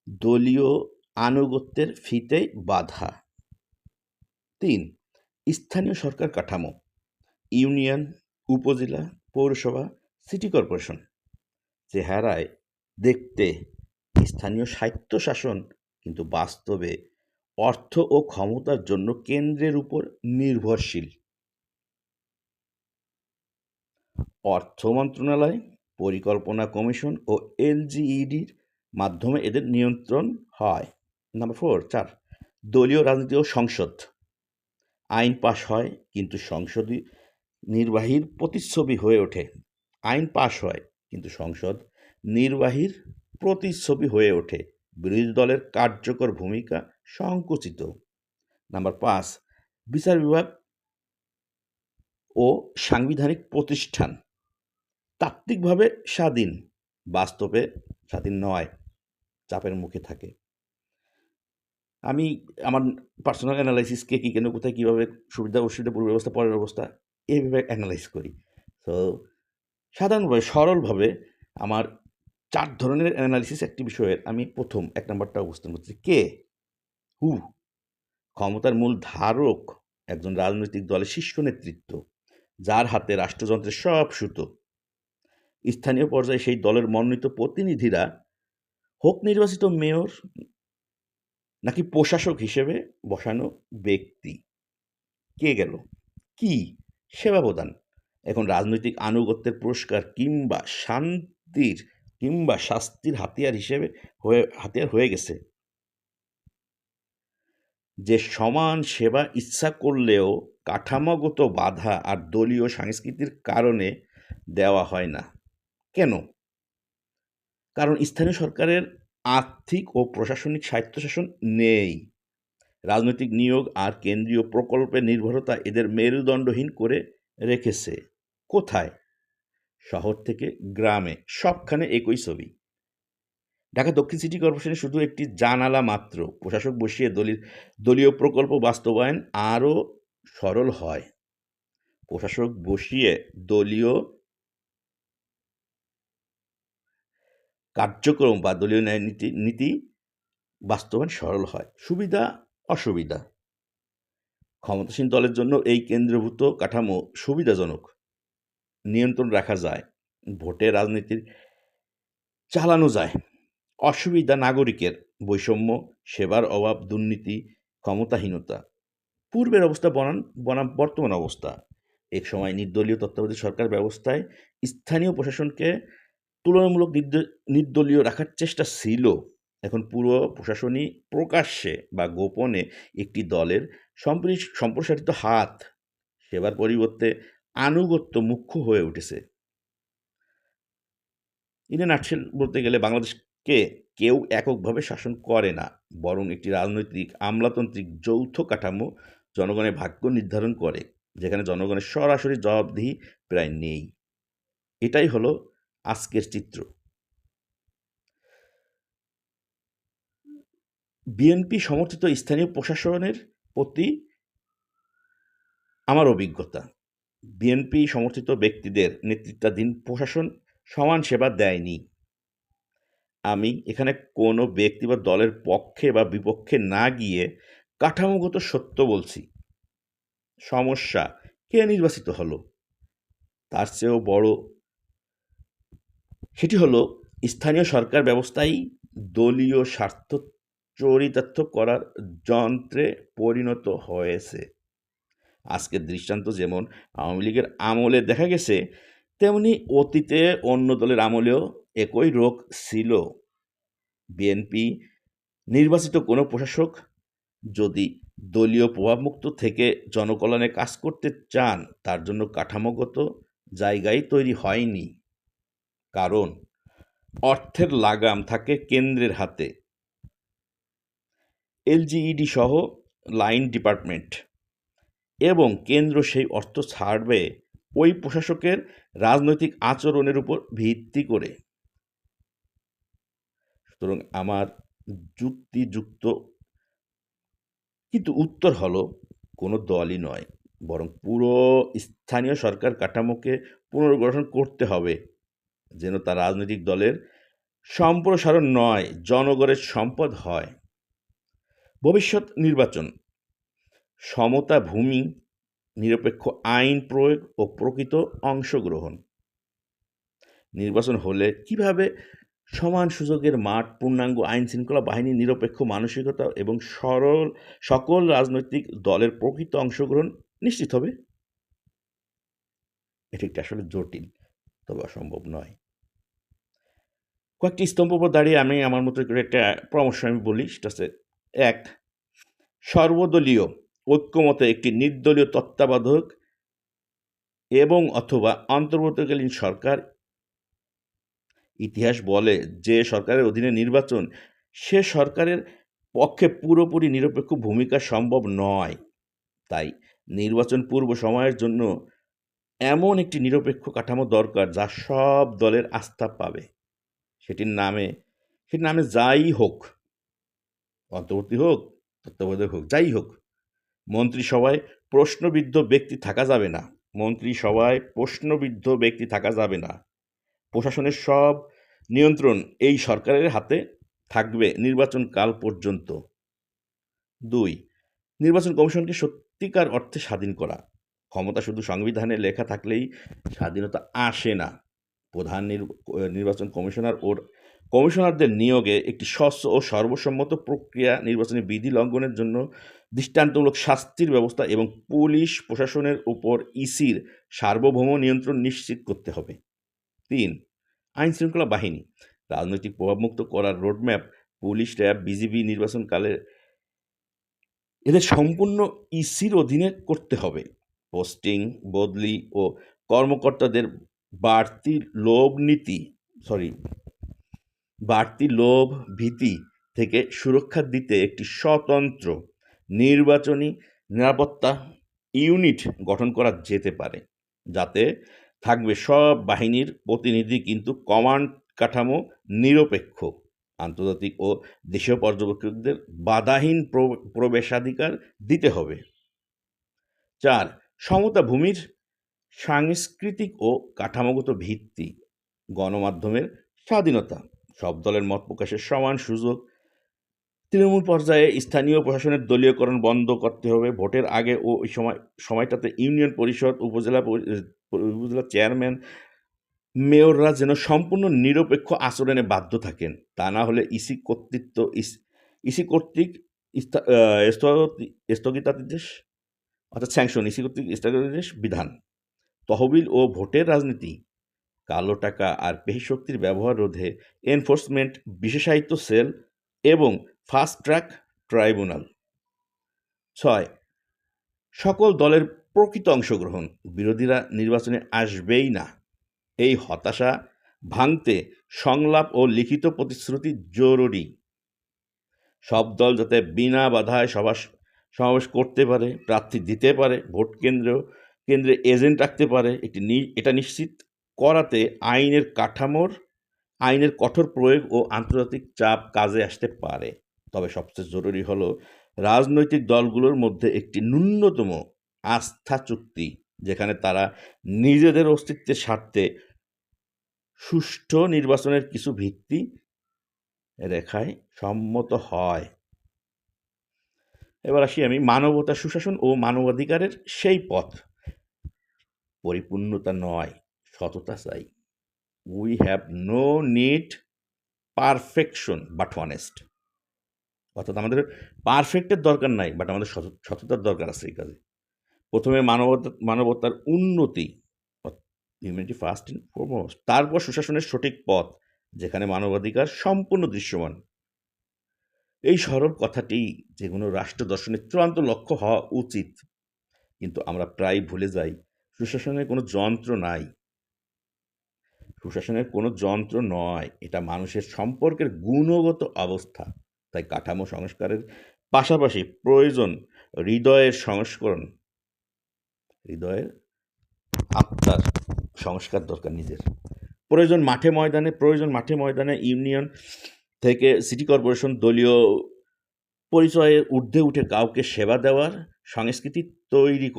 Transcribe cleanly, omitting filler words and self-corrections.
দলীয় আনুগত্যের ফিতেই বাধা। ৩. স্থানীয় সরকার কাঠামো, ইউনিয়ন, উপজেলা, পৌরসভা, সিটি কর্পোরেশন চেহারায় দেখতে স্থানীয় স্বায়ত্তশাসন, কিন্তু বাস্তবে অর্থ ও ক্ষমতার জন্য কেন্দ্রের উপর নির্ভরশীল। অর্থ মন্ত্রণালয়, পরিকল্পনা কমিশন ও এলজিইডির মাধ্যমে এদের নিয়ন্ত্রণ হয়। নাম্বার 4 দলীয় রাজনীতি ও সংসদ। আইন পাশ হয়, কিন্তু সংসদই নির্বাহীর প্রতিচ্ছবি হয়ে ওঠে। আইন পাশ হয়, কিন্তু সংসদ নির্বাহীর প্রতিচ্ছবি হয়ে ওঠে। বিরোধী দলের কার্যকর ভূমিকা সংকুচিত। নাম্বার 5 বিচার বিভাগ ও সাংবিধানিক প্রতিষ্ঠান তাত্ত্বিকভাবে স্বাধীন, বাস্তবে স্বাধীন নয়, চাপের মুখে থাকে। আমি আমার পার্সোনাল অ্যানালাইসিসকে কি কেন কোথায় কীভাবে সুবিধা অসুবিধা পূর্ব ব্যবস্থা পরের অবস্থা এইভাবে অ্যানালাইজ করি। তো সাধারণভাবে সরলভাবে আমার 4 ধরনের অ্যানালাইসিস একটি বিষয়ের আমি প্রথম 1 নাম্বারটা অবস্থান করছি। কে? হু? ক্ষমতার মূল ধারক একজন রাজনৈতিক দলের শীর্ষ নেতৃত্ব, যার হাতে রাষ্ট্রযন্ত্রের সব সুতো। স্থানীয় পর্যায়ে সেই দলের মনোনীত প্রতিনিধিরা হোক নির্বাচিত মেয়র নাকি প্রশাসক হিসেবে বসানো ব্যক্তি। কে গেল? কি? সেবা প্রদান। এখন রাজনৈতিক আনুগত্যের পুরস্কার কিংবা শাস্তির হাতিয়ার হয়ে গেছে। যে সমান সেবা ইচ্ছা করলেও কাঠামোগত বাধা আর দলীয় সংস্কৃতির কারণে দেওয়া হয় না। কেন? কারণ স্থানীয় সরকারের আর্থিক ও প্রশাসনিক স্বায়ত্তশাসন নেই। রাজনৈতিক নিয়োগ আর কেন্দ্রীয় প্রকল্পের নির্ভরতা এদের মেরুদণ্ডহীন করে রেখেছে। কোথায়? শহর থেকে গ্রামে, সবখানে একই ছবি। ঢাকা দক্ষিণ সিটি কর্পোরেশনে শুধু একটি জানালা মাত্র। প্রশাসক বসিয়ে দলীয় প্রকল্প বাস্তবায়ন আরও সরল হয়। প্রশাসক বসিয়ে দলীয় কার্যক্রম বা দলীয় নীতি বাস্তবায়ন সরল হয়। সুবিধা অসুবিধা। ক্ষমতাসীন দলের জন্য এই কেন্দ্রীভূত কাঠামো সুবিধাজনক, নিয়ন্ত্রণ রাখা যায়, ভোটে রাজনীতির চালানো যায়। অসুবিধা নাগরিকের বৈষম্য, সেবার অভাব, দুর্নীতি, ক্ষমতাহীনতা। পূর্বের অবস্থা বনাম বর্তমান অবস্থা। এক সময় নির্দলীয় তত্ত্বাবধায়ক সরকার ব্যবস্থায় স্থানীয় প্রশাসনকে তুলনামূলক নির্দলীয় রাখার চেষ্টা ছিল। এখন পুরো প্রশাসনই প্রকাশ্যে বা গোপনে একটি দলের সম্প্রসারিত হাত। সেবার পরিবর্তে আনুগত্য মুখ্য হয়ে উঠেছে। ইন এ নাটশেল বলতে গেলে বাংলাদেশকে কেউ এককভাবে শাসন করে না, বরং একটি রাজনৈতিক আমলাতান্ত্রিক যৌথ কাঠামো জনগণের ভাগ্য নির্ধারণ করে, যেখানে জনগণের সরাসরি জবাবদিহি প্রায় নেই। এটাই হলো আজকের চিত্র। বিএনপি সমর্থিত স্থানীয় প্রশাসনের প্রতি আমার অভিজ্ঞতা, বিএনপি সমর্থিত ব্যক্তিদের নেতৃত্বাধীন প্রশাসন সমান সেবা দেয়নি। আমি এখানে কোনো ব্যক্তি বা দলের পক্ষে বা বিপক্ষে না গিয়ে কাঠামোগত সত্য বলছি। সমস্যা কে নির্বাচিত হলো, তার চেয়েও বড় সেটি হলো স্থানীয় সরকার ব্যবস্থাই দলীয় স্বার্থ চরিতার্থ করার যন্ত্রে পরিণত হয়েছে। আজকের দৃষ্টান্ত যেমন আওয়ামী লীগের আমলে দেখা গেছে, তেমনি অতীতে অন্য দলের আমলেও একই রোগ ছিল। বিএনপি নির্বাচিত কোনো প্রশাসক যদি দলীয় প্রভাবমুক্ত থেকে জনকল্যাণে কাজ করতে চান, তার জন্য কাঠামোগত জায়গাই তৈরি হয়নি। কারণ অর্থের লাগাম থাকে কেন্দ্রের হাতে। এলজিইডি সহ লাইন ডিপার্টমেন্ট, এবং কেন্দ্র সেই অর্থ ছাড়বে ওই প্রশাসকের রাজনৈতিক আচরণের উপর ভিত্তি করে। সুতরাং আমার যুক্তিযুক্ত কিন্তু উত্তর হলো কোনো দলই নয়, বরং পুরো স্থানীয় সরকার কাঠামোকে পুনর্গঠন করতে হবে, যেন তা রাজনৈতিক দলের সম্প্রসারণ নয়, জনগণের সম্পদ হয়। ভবিষ্যৎ নির্বাচন, সমতা ভূমি, নিরপেক্ষ আইন প্রয়োগ ও প্রকৃত অংশগ্রহণ। নির্বাচন হলে কিভাবে সমান সুযোগের মাঠ, পূর্ণাঙ্গ আইন শৃঙ্খলা বাহিনী, নিরপেক্ষ মানসিকতা এবং সকল রাজনৈতিক দলের প্রকৃত অংশগ্রহণ নিশ্চিত হবে? এটি একটি আসলে জটিল, তবে অসম্ভব নয়। কয়েকটি স্তম্ভ উপর দাঁড়িয়ে আমি আমার মতো করে একটা পরামর্শ আমি বলি, সেটা হচ্ছে ১. সর্বদলীয় ঐক্যমতে একটি নির্দলীয় তত্ত্বাবধায়ক এবং অথবা অন্তর্বর্তীকালীন সরকার। ইতিহাস বলে যে সরকারের অধীনে নির্বাচন সে সরকারের পক্ষে পুরোপুরি নিরপেক্ষ ভূমিকা সম্ভব নয়। তাই নির্বাচন পূর্ব সময়ের জন্য এমন একটি নিরপেক্ষ কাঠামো দরকার যা সব দলের আস্থা পাবে। সেটির নামে যাই হোক, অন্তর্বর্তী হোক, তত্ত্বাবধায়ক হোক, যাই হোক, মন্ত্রিসভায় প্রশ্নবিদ্ধ ব্যক্তি থাকা যাবে না। মন্ত্রিসভায় প্রশ্নবিদ্ধ ব্যক্তি থাকা যাবে না। প্রশাসনের সব নিয়ন্ত্রণ এই সরকারের হাতে থাকবে নির্বাচনকাল পর্যন্ত। ২. নির্বাচন কমিশনকে সত্যিকার অর্থে স্বাধীন করা। ক্ষমতা শুধু সংবিধানে লেখা থাকলেই স্বাধীনতা আসে না। প্রধান নির্বাচন কমিশনারদের নিয়োগে একটি স্বচ্ছ ও সর্বসম্মত প্রক্রিয়া, নির্বাচনী বিধি লঙ্ঘনের জন্য দৃষ্টান্তমূলক শাস্তির ব্যবস্থা এবং পুলিশ প্রশাসনের উপর ইসির সার্বভৌম নিয়ন্ত্রণ নিশ্চিত করতে হবে। ৩. আইন শৃঙ্খলা বাহিনী, রাজনৈতিক প্রভাবমুক্ত করার রোডম্যাপ, পুলিশ, র্যাব, বিজিবি নির্বাচনকালে এদের সম্পূর্ণ ইসির অধীনে করতে হবে। পোস্টিং, বদলি ও কর্মকর্তাদের বাড়তি লোভ ভীতি থেকে সুরক্ষা দিতে একটি স্বতন্ত্র নির্বাচনী নিরাপত্তা ইউনিট গঠন করা যেতে পারে, যাতে থাকবে সব বাহিনীর প্রতিনিধি, কিন্তু কমান্ড কাঠামো নিরপেক্ষ। আন্তর্জাতিক ও দেশীয় পর্যবেক্ষকদের বাধাহীন প্রবেশাধিকার দিতে হবে। ৪. সমতা ভূমির সাংস্কৃতিক ও কাঠামোগত ভিত্তি, গণমাধ্যমের স্বাধীনতা, সব দলের মত প্রকাশের সমান সুযোগ, তৃণমূল পর্যায়ে স্থানীয় প্রশাসনের দলীয়করণ বন্ধ করতে হবে। ভোটের আগে ও ওই সময়টাতে ইউনিয়ন পরিষদ, উপজেলা চেয়ারম্যান, মেয়ররা যেন সম্পূর্ণ নিরপেক্ষ আচরণে বাধ্য থাকেন। তা না হলে ইসি কর্তৃক স্থগিতাদেশ অর্থাৎ স্যাংশন, ইসি কর্তৃক স্থগিতাদেশ বিধান, তহবিল ও ভোটের রাজনীতি, কালো টাকা আর পেশিশক্তির ব্যবহার রোধে এনফোর্সমেন্ট বিশেষায়িত সেল এবং ফাস্ট ট্র্যাক ট্রাইব্যুনাল। ৬. সকল দলের প্রকৃত অংশগ্রহণ, বিরোধীরা নির্বাচনে আসবেই না। এই হতাশা ভাঙতে সংলাপ ও লিখিত প্রতিশ্রুতি জরুরি। সব দল যাতে বিনা বাধায় সমাবেশ করতে পারে, প্রার্থী দিতে পারে, ভোট কেন্দ্রে এজেন্ট রাখতে পারে, এটা নিশ্চিত করাতে আইনের কঠোর প্রয়োগ ও আন্তর্জাতিক চাপ কাজে আসতে পারে। তবে সবচেয়ে জরুরি হলো রাজনৈতিক দলগুলোর মধ্যে একটি ন্যূনতম আস্থা চুক্তি, যেখানে তারা নিজেদের অস্তিত্বের স্বার্থে সুষ্ঠু নির্বাচনের কিছু ভিত্তি রেখায় সম্মত হয়। এবার আসি আমি মানবতা, সুশাসন ও মানবাধিকারের সেই পথ। পরিপূর্ণতা নয়, সততা চাই। We have no need perfection but honest. অর্থাৎ আমাদের পারফেক্টের দরকার নাই, বাট আমাদের সততার দরকার আছে এই কাজে। প্রথমে মানবতার উন্নতি, হিউম্যানিটি ফার্স্ট অ্যান্ড ফরমোস্ট, তারপর সুশাসনের সঠিক পথ, যেখানে মানবাধিকার সম্পূর্ণ দৃশ্যমান। এই সরল কথাটি যে কোনো রাষ্ট্র দর্শনের চূড়ান্ত লক্ষ্য হওয়া উচিত, কিন্তু আমরা প্রায় ভুলে যাই সুশাসনের কোনো যন্ত্র নাই। সুশাসনের কোনো যন্ত্র নয়, এটা মানুষের সম্পর্কের গুণগত অবস্থা। তাই কাঠামো সংস্কারের পাশাপাশি প্রয়োজন হৃদয়ের আত্মার সংস্কার দরকার নিজের। প্রয়োজন মাঠে ময়দানে ইউনিয়ন থেকে সিটি কর্পোরেশন দলীয় পরিচয়ে ঊর্ধ্বে উঠে কাউকে সেবা দেওয়ার সংস্কৃতি তৈরি করা।